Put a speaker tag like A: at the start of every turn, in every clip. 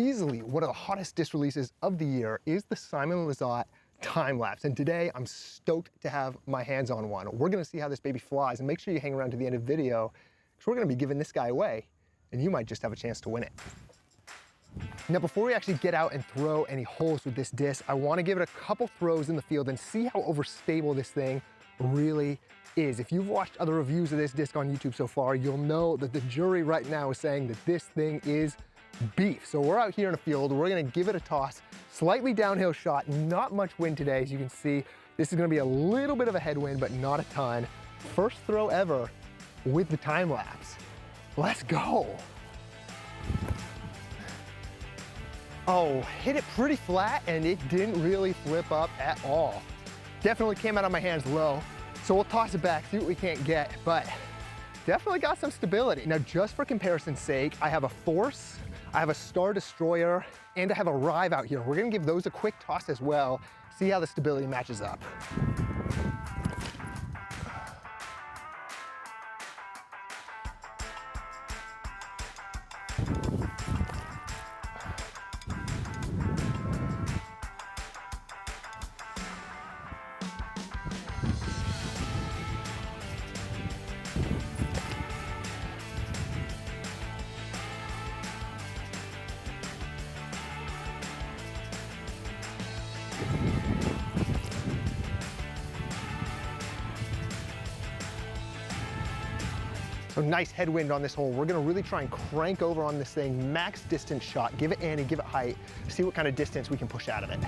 A: easily one of the hottest disc releases of the year is the SimonLine Timelapse. And today I'm stoked to have my hands on one. We're gonna see how this baby flies, and make sure you hang around to the end of the video because we're gonna be giving this guy away and you might just have a chance to win it. Now, before we actually get out and throw any holes with this disc, I wanna give it a couple throws in the field and see how overstable this thing really is. If you've watched other reviews of this disc on YouTube so far, you'll know that the jury right now is saying that this thing is beef. So we're out here in a field, we're gonna give it a toss, slightly downhill shot, not much wind today. As you can see, this is gonna be a little bit of a headwind, but not a ton. First throw ever with the time lapse. Let's go. Oh, hit it pretty flat and it didn't really flip up at all. Definitely came out of my hands low. So we'll toss it back, see what we can't get, but definitely got some stability. Now, just for comparison's sake, I have a Force, I have a Star Destroyer, and I have a Rive out here. We're gonna give those a quick toss as well, see how the stability matches up. So nice headwind on this hole. We're gonna really try and crank over on this thing, max distance shot, give it ante, give it height, see what kind of distance we can push out of it.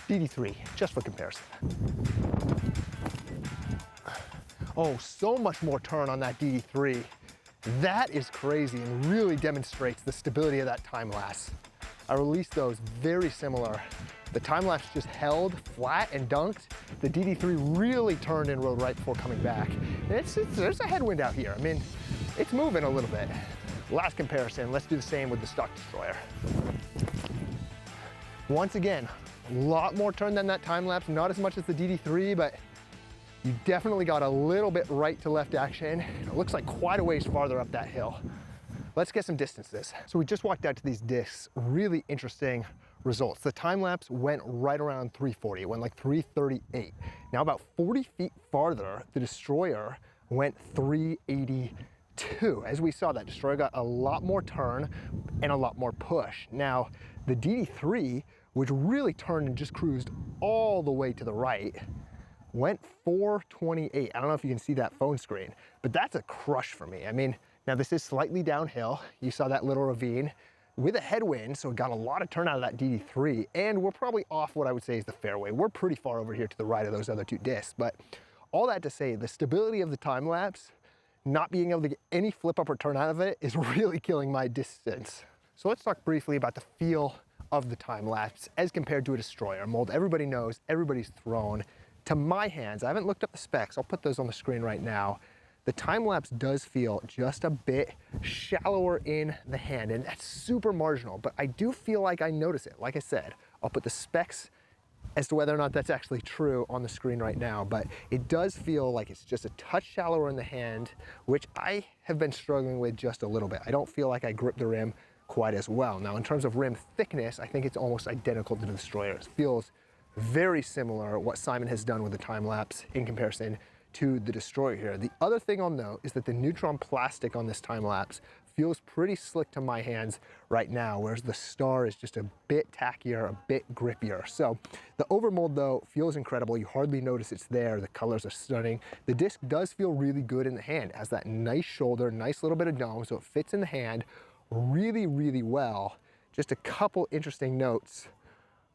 A: DD3, just for comparison. Oh, so much more turn on that DD3. That is crazy and really demonstrates the stability of that time lapse. I released those very similar. The time lapse just held flat and dunked. The DD3 really turned and rode right before coming back. There's a headwind out here. I mean, it's moving a little bit. Last comparison, let's do the same with the Stock Destroyer. Once again, a lot more turn than that time lapse, not as much as the DD3, but you definitely got a little bit right to left action. It looks like quite a ways farther up that hill. Let's get some distances. So we just walked out to these discs, really interesting results. The time lapse went right around 340, it went like 338. Now about 40 feet farther, the Destroyer went 382. As we saw, that Destroyer got a lot more turn and a lot more push. Now, the DD3, which really turned and just cruised all the way to the right, went 428. I don't know if you can see that phone screen, but that's a crush for me. I mean, now this is slightly downhill. You saw that little ravine with a headwind, so it got a lot of turn out of that DD3, and we're probably off what I would say is the fairway. We're pretty far over here to the right of those other two discs, but all that to say, the stability of the time lapse, not being able to get any flip up or turn out of it is really killing my distance. So let's talk briefly about the feel of the time lapse as compared to a Destroyer. Mold, everybody knows, everybody's thrown. To my hands, I haven't looked up the specs, I'll put those on the screen right now. The time lapse does feel just a bit shallower in the hand, and that's super marginal, but I do feel like I notice it. Like I said, I'll put the specs as to whether or not that's actually true on the screen right now, but it does feel like it's just a touch shallower in the hand, which I have been struggling with just a little bit. I don't feel like I grip the rim quite as well. Now, in terms of rim thickness, I think it's almost identical to the Destroyer. It feels very similar what Simon has done with the time lapse in comparison to the Destroyer here. The other thing I'll note is that the Neutron plastic on this time lapse feels pretty slick to my hands right now, whereas the Star is just a bit tackier, a bit grippier. So the overmold though feels incredible. You hardly notice it's there. The colors are stunning. The disc does feel really good in the hand. It has that nice shoulder, nice little bit of dome, so it fits in the hand really, really well. Just a couple interesting notes.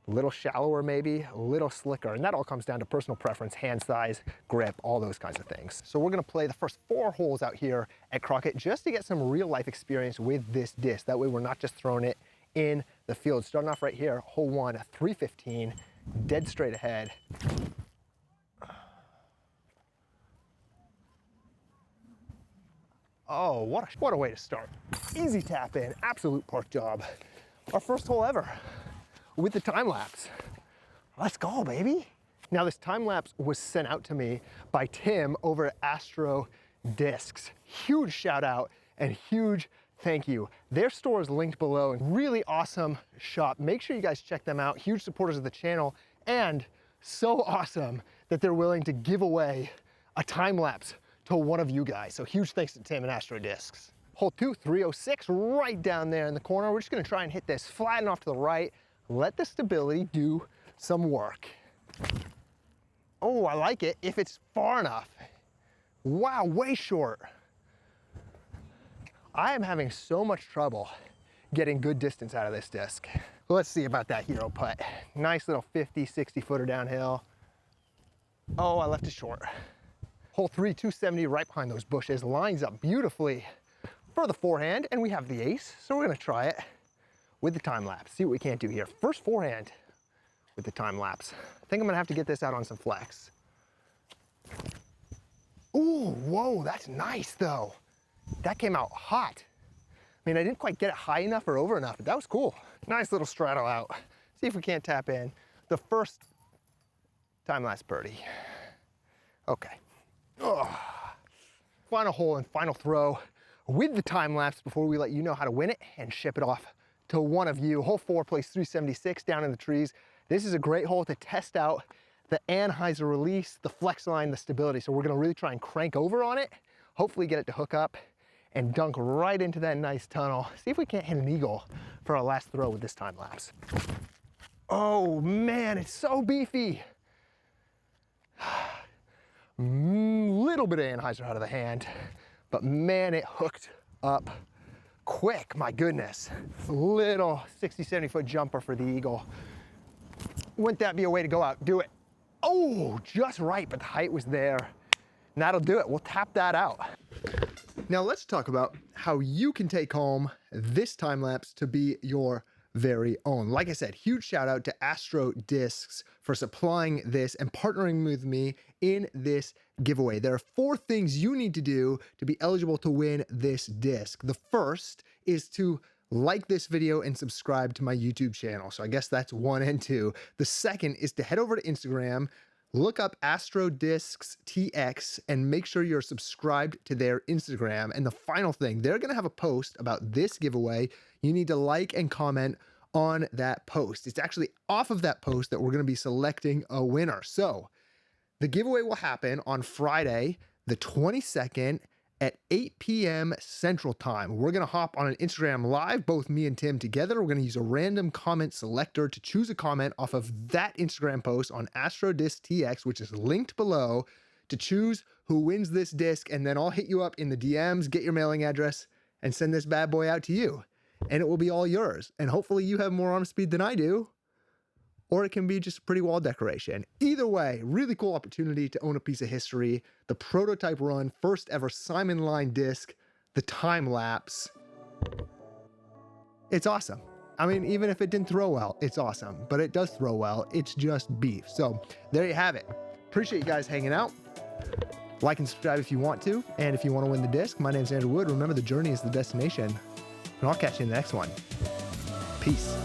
A: A little shallower maybe, a little slicker, and that all comes down to personal preference, hand size, grip, all those kinds of things. So we're gonna play the first 4 holes out here at Crockett just to get some real life experience with this disc. That way we're not just throwing it in the field. Starting off right here, hole 1, 315, dead straight ahead. Oh, what a way to start. Easy tap in, absolute park job. Our first hole ever with the time lapse. Let's go, baby. Now this time lapse was sent out to me by Tim over at Astro Discs. Huge shout out and huge thank you. Their store is linked below, and really awesome shop. Make sure you guys check them out. Huge supporters of the channel, and so awesome that they're willing to give away a time lapse to one of you guys. So huge thanks to Tim and Astro Discs. Hole 2, 306, right down there in the corner. We're just gonna try and hit this, flatten off to the right, let the stability do some work. Oh, I like it if it's far enough. Wow, way short. I am having so much trouble getting good distance out of this disc. Let's see about that hero putt. Nice little 50, 60 footer downhill. Oh, I left it short. Hole 3, 270, right behind those bushes, lines up beautifully for the forehand, and we have the ace, so we're gonna try it with the time lapse. See what we can't do here. First forehand with the time lapse. I think I'm gonna have to get this out on some flex. Ooh, whoa, that's nice though. That came out hot. I mean, I didn't quite get it high enough or over enough, but that was cool. Nice little straddle out. See if we can't tap in the first time lapse birdie. Okay. Ugh. Final hole and final throw with the time lapse before we let you know how to win it and ship it off to one of you. Hole 4, place 376 down in the trees. This is a great hole to test out the Anheuser release, the flex line, the stability. So we're gonna really try and crank over on it, hopefully get it to hook up and dunk right into that nice tunnel. See if we can't hit an eagle for our last throw with this time lapse. Oh man, it's so beefy. Little bit of Anheuser out of the hand, but man, it hooked up quick, my goodness. Little 60, 70 foot jumper for the eagle. Wouldn't that be a way to go out? Do it. Oh, just right, but the height was there. And that'll do it. We'll tap that out. Now let's talk about how you can take home this time lapse to be your very own. Like I said, huge shout out to Astro Discs for supplying this and partnering with me in this giveaway. There are 4 things you need to do to be eligible to win this disc. The first is to like this video and subscribe to my YouTube channel. So I guess that's 1 and 2. The second is to head over to Instagram, look up Astro Discs TX, and make sure you're subscribed to their Instagram. And the final thing, they're gonna have a post about this giveaway. You need to like and comment on that post. It's actually off of that post that we're gonna be selecting a winner. So the giveaway will happen on Friday, the 22nd at 8 p.m. Central Time. We're gonna hop on an Instagram live, both me and Tim together. We're gonna use a random comment selector to choose a comment off of that Instagram post on Astro Disc TX, which is linked below, to choose who wins this disc, and then I'll hit you up in the DMs, get your mailing address, and send this bad boy out to you. And it will be all yours. And hopefully you have more arm speed than I do, or it can be just a pretty wall decoration. Either way, really cool opportunity to own a piece of history. The prototype run, first ever SimonLine disc, the time lapse. It's awesome. I mean, even if it didn't throw well, it's awesome, but it does throw well. It's just beef. So there you have it. Appreciate you guys hanging out. Like and subscribe if you want to. And if you want to win the disc, my name's Andrew Wood. Remember, the journey is the destination. And I'll catch you in the next one. Peace.